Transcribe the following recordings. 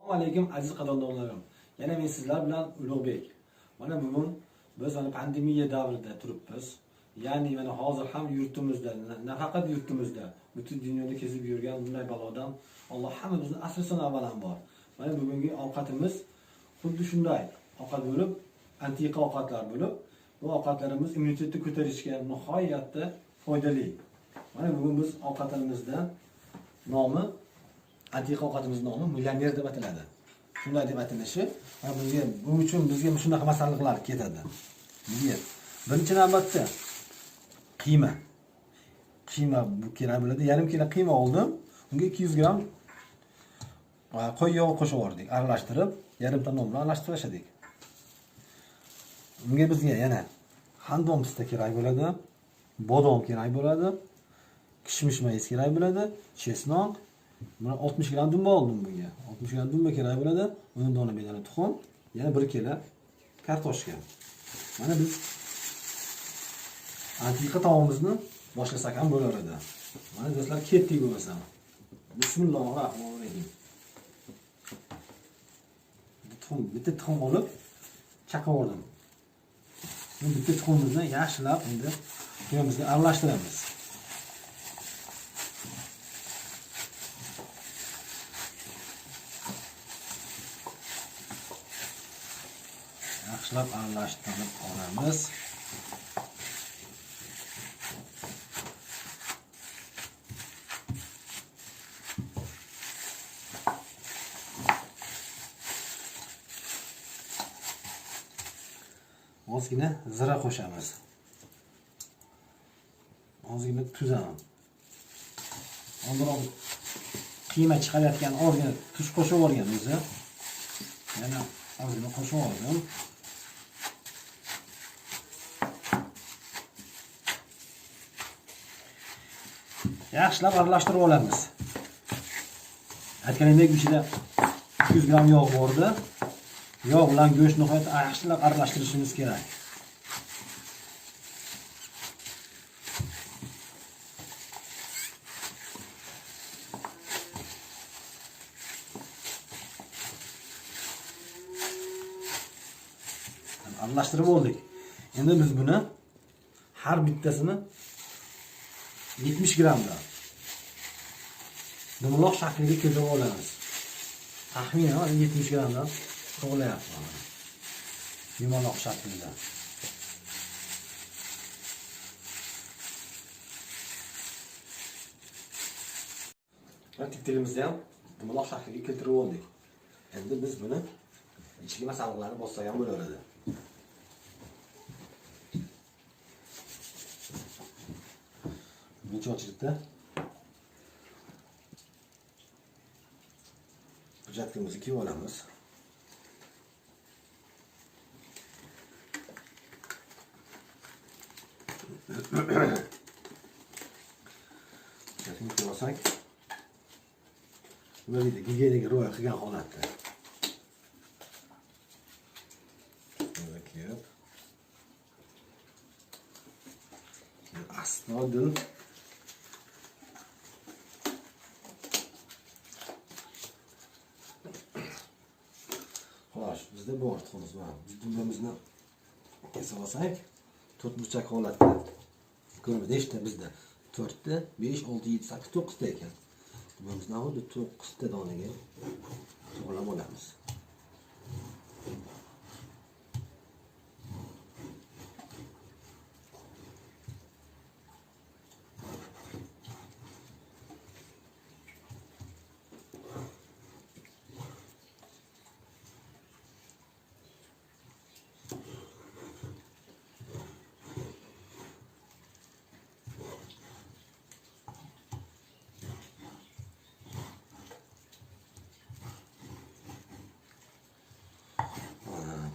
Assalomu alaykum aziz qadrdonlarim. Yana men sizlar bilan Ulug'bek. Mana bugun biz pandemiya davrida turibmiz. Ya'ni mana hozir ham yurtimizda, nafaqat yurtimizda, butun dunyoda kezib yurgan bunday balodan Alloh hammamizni asrasin avvalambor. Mana bugungi ovqatimiz xuddi shunday ovqat bo'lib, antiqa ovqatlar bo'lib, bu ovqatlarimiz immunitetni ko'tarishga nihoyatda foydali. Mana bugun biz ovqatlarimizdan nomi antiqa ovqatimizning nomi millioner deb ataladi. Shunday deb atalishi, bu uchun bizga shunaqa masalliqlar ketadi. Birinchi navbatda qiyma. Qiyma bu kerak bo'ladi. Yarim kilo qiyma oldim. Unga 200 gram qo'y yog'i qo'shib yubordik. Aralashtirib, yarimta non bilan aralashtirib. Unga bizga yana handon pista kerak bo'ladi, bodom kerak bo'ladi, kishmish mayiz kerak bo'ladi, chesnok. Mana 60 gram dumba oldim bunga. 60 gram dumba kerak bo'ladi, 10 dona bedana tuxum, yana 1 kilo kartoshka. Mana biz antiqa taomimizni boshlasak ham bo'laveradi. Mana do'stlar, ketdik bo'lmasam. Bismillahirrohmanirrohim. Bitta tuxum olib chaqaverdim. Bitta tuxumimizni yaxshilab endi quyamizga aralashtiramiz. Yaxshilab aralashtirib olamiz. Ozgina zira qo'shamiz. Ozgina tuz ham. Oldinroq qiyma chiqarayotgan ozgina tuz qo'shib yuborganmiz. Yana ozgina qo'shib oldim. Yaxshilab aralashtirib olamiz. Aytganimdek ichida 200 gram yog' bordi. Yog' bilan go'sht nihoyat yaxshilab aralashtirishimiz kerak. Aralashtirib oldik. Endi biz buni har bittasini 70 gramdan dumaloq shakliga keltirib olamiz. Taxminan 70 gramdan to'g'layapman. Dumaloq shaklida. Tiktilimizni ham dumaloq shakliga keltirib oldik. Endi biz buni ichiga masalliqlarni bossak ham bo'laveradi. Birinchi ochlikda hujjatimizni kiyib olamiz. Hujjatimizni kiyib olsak, nima deydi, gigiyeniga rioya qilgan holatda. Buni kiyib, asnodil bizda bor tuxumimiz bor. Dumbamizni kesib olsak, 4 burchak holatda. Ko'rib, nechta bizda? 4 ta, 5, 6, 7, 8, 9 ta ekan. Dumbamizni xuddi 9 ta donaga to'g'rilab olamiz.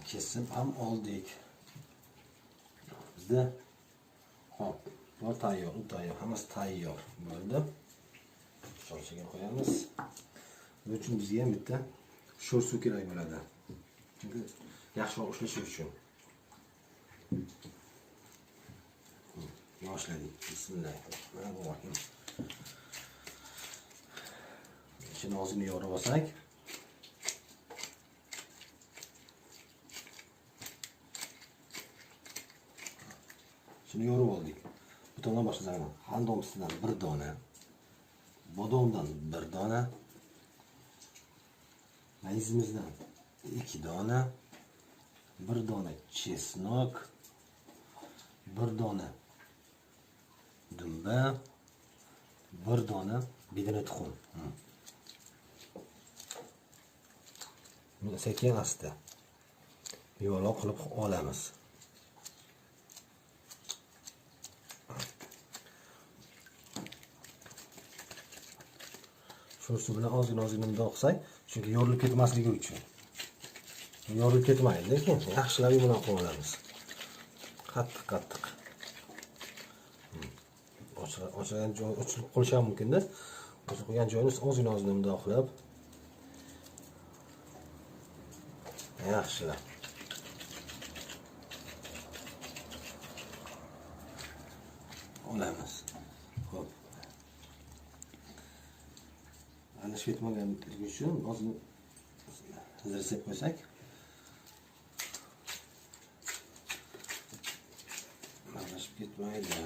Kesib ham oldik. Bizda hop, bu tayyor, u tayyor, hammasi tayyor bo'ldi. Shoshaga qo'yamiz. Buning uchun bizga ham bitta sho'r suv kerak bo'ladi. Chunki yaxshiroq ushlashi uchun. Boshladik. Bismillahirrohmanirrohim. Ichini ozgina yorib olsak, Shuni yorib oldik. Bu tomondan boshlayman. Xandomsidan 1 dona, bodomdan 1 dona, mayizimizdan 2 dona, 1 dona chesnok, 1 dona dumba, 1 dona bedana tuxum. Buni sekin asta yuvarlaq qilib olamiz. Shunisi bilan ozgina mundoq qilsak, chunki yorilib ketmasligi uchun. Yorilib ketmaydi, lekin yaxshilab bilan qo'yib olamiz. Qattiq. Ochilgan joy ochilib qolishi ham mumkin-da. Ochilib qolgan joyini ozgina mundoq qilib yaxshilab olamiz. Xo'p. Aralashib ketmaganligi uchun ozgina zirsak qo'ysak. Aralashib ketmaydi.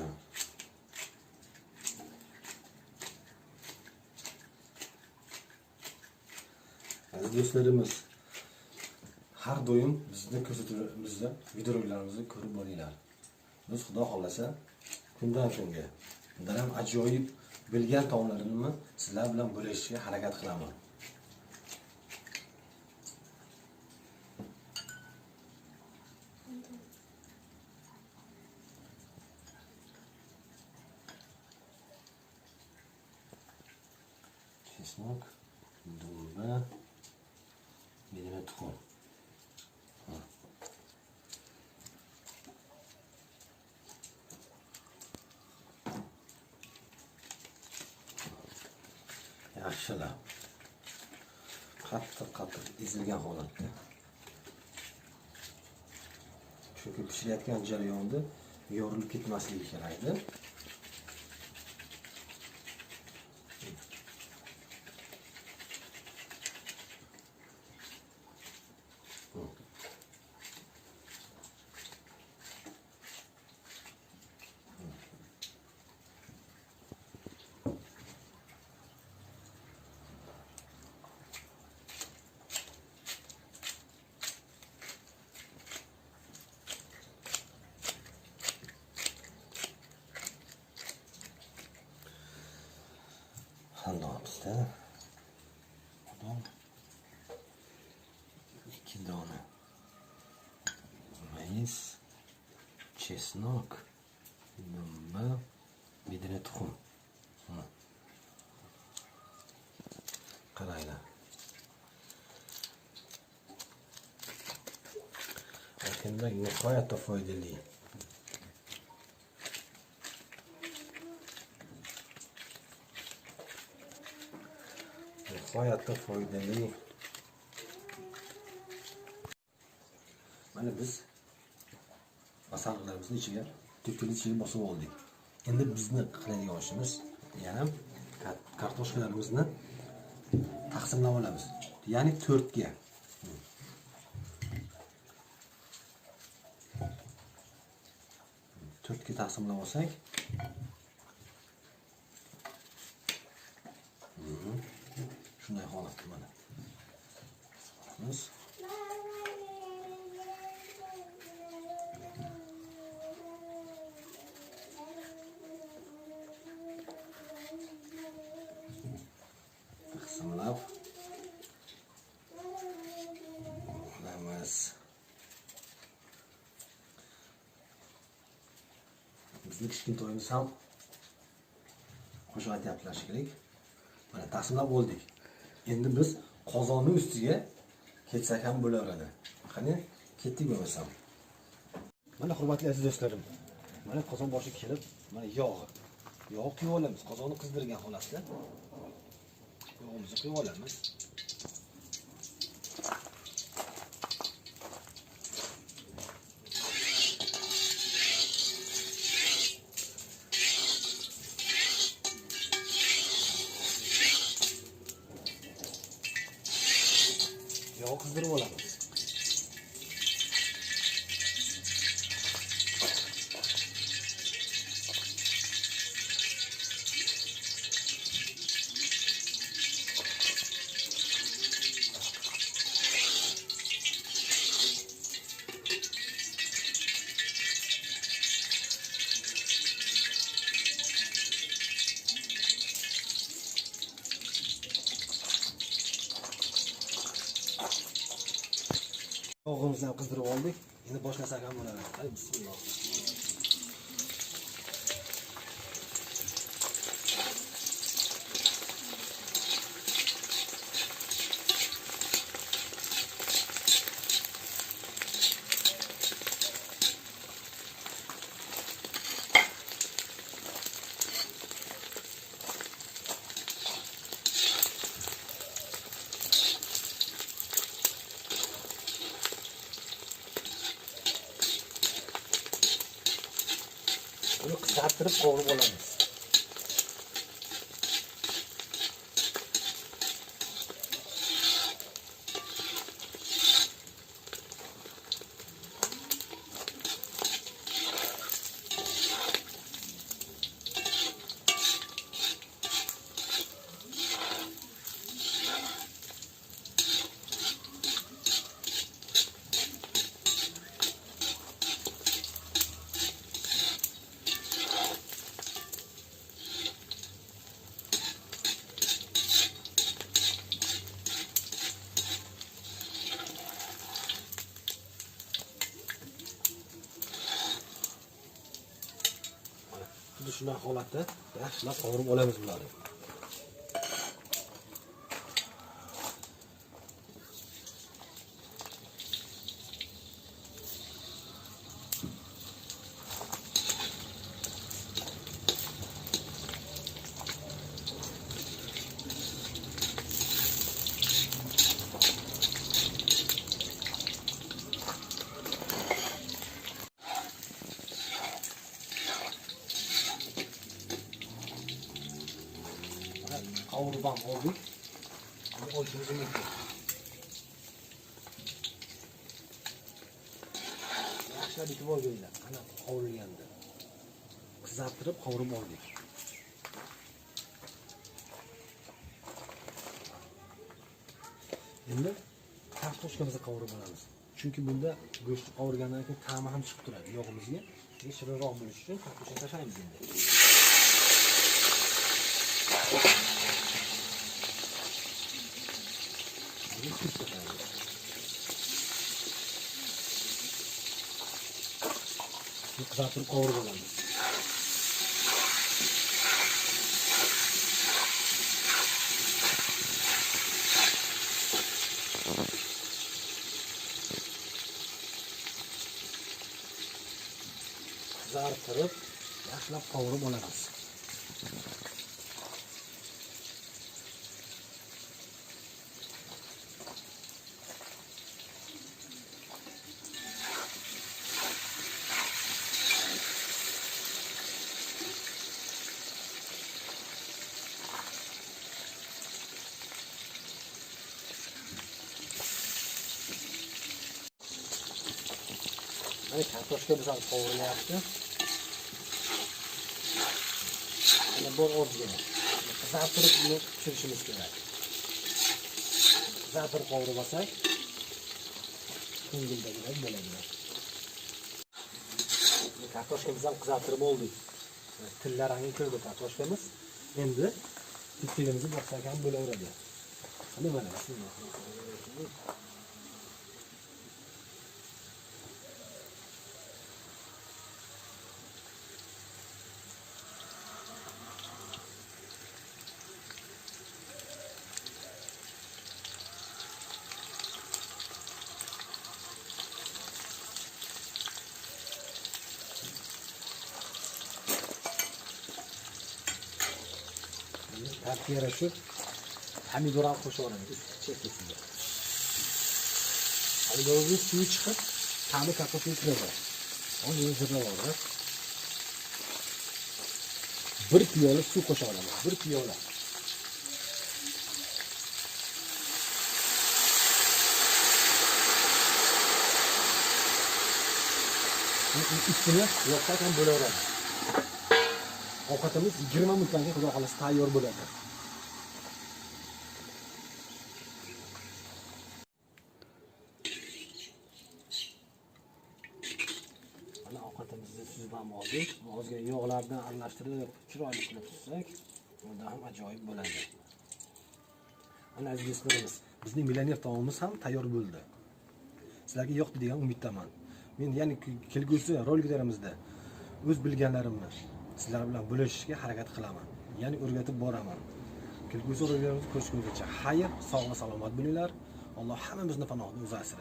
Aziz do'stlarimiz, har doim bizni ko'rsatuvlarimizni, videolarimizni ko'rib boringlar. Biz Xudo xolasa kundan kunga bundan ham ajoyib bilgan taomlarimni sizlar bilan bo'lishishga harakat qilaman. Chesnok, dumba, bedana tuxum. Yaxshilab qattiq ezilgan holatda. Chunki pishirayotgan jarayonda yorilib ketmasligi kerakdi. Xandomizda bodom 2 dona, mayiz, chesnok, dumba, bedana tuxum. Qaranglar. Aytgandek, nihoyatda foydali. Nihoyatda foydali. Mana biz masallarimizni ichiga, to'kilib ichiga bosib oldik. Endi bizni qiladigan ishimiz yana kartoshkalarimizni taqsimlab olamiz. Ya'ni 4 ga. 4 ga taqsimlab olsak, shunday holatda mana. Biz taqsimlab olamiz. Bizni kichkintoyimiz ham qo'shiq aytyaptilar shekilli. Mana taqsimlab oldik. Endi biz qozonni ustiga ketsak ham bo'laveradi. Qani, ketdik bo'lmasam. Mana hurmatli aziz do'stlarim, mana qozon boshiga kelib, mana yog' quyib olamiz. Qozonni qizdirgan holatda yog'imizni quyib olamiz. Yog' qizdirib olamiz. Yog'imizni ham qizdirib oldik. Endi boshlasak ham bo'ladi. Hadi bismillah. Buni qizartirib qovurib olamiz. Xuddi shunday holatda yaxshilab qovurib olamiz bularni. Qovurib ham oldik. Endi olishimiz mumkin. Yaxshilab bitib olganda, ana qovurilganda qizartirib qovurib oldik. Endi kartoshkamizni qovurib olamiz. Chunki bunda go'shtni qovurgandan keyin ta'mi ham chiqib turadi yog'imizga. Shirinroq bo'lishi uchun kartoshka tashlaymiz endi. Qizartirib qovurib olamiz. Qizartirib yaxshilab qovurib olamiz. Mana kartoshka biz ham qovurilyapti. Mana bu ozgina qizartirib uni pishirishimiz kerak. Qizartirib qovurib olsak, ko'ngildagidek bo'ladi. Kartoshkamizni ham qizartirib oldik. Tilla rangi kirdi kartoshkamiz. Endi bitigimizni bossak ham bo'laveradi. Mana bismillah. Tarkiga yarashib pomidor ham qo'shib olamiz chekisiga. Pomidorning suvi chiqib, ta'mi kartoshkaga kiradi. Uni zirlab olamiz. 1 piyola suv qo'shib olamiz. 1 piyola. Üstüne yopsak ham bo'laveradi. Ovqatimiz 20 minutdan keyin xudo xolasa tayyor bo'ladi. Mana ovqatimizni suzib ham oldik. Ozgina yog'lardan aralashtirib, chiroyli qilib suzsak, bunda ham ajoyib bo'ladi. Mana aziz do'stlarimiz, bizning millioner taomimiz ham tayyor bo'ldi. sizlarga yoqdi degan umiddaman. Men ya'ni kelgusi roliklarimizda o'z bilganlarimni sizlar bilan bo'lishishga harakat qilaman. Ya'ni o'rgatib boraman. Kelgusi roliklarimizni ko'rishguncha xayr, sog' va salomat bo'linglar. Alloh hammamizni panohida o'zi asrasin.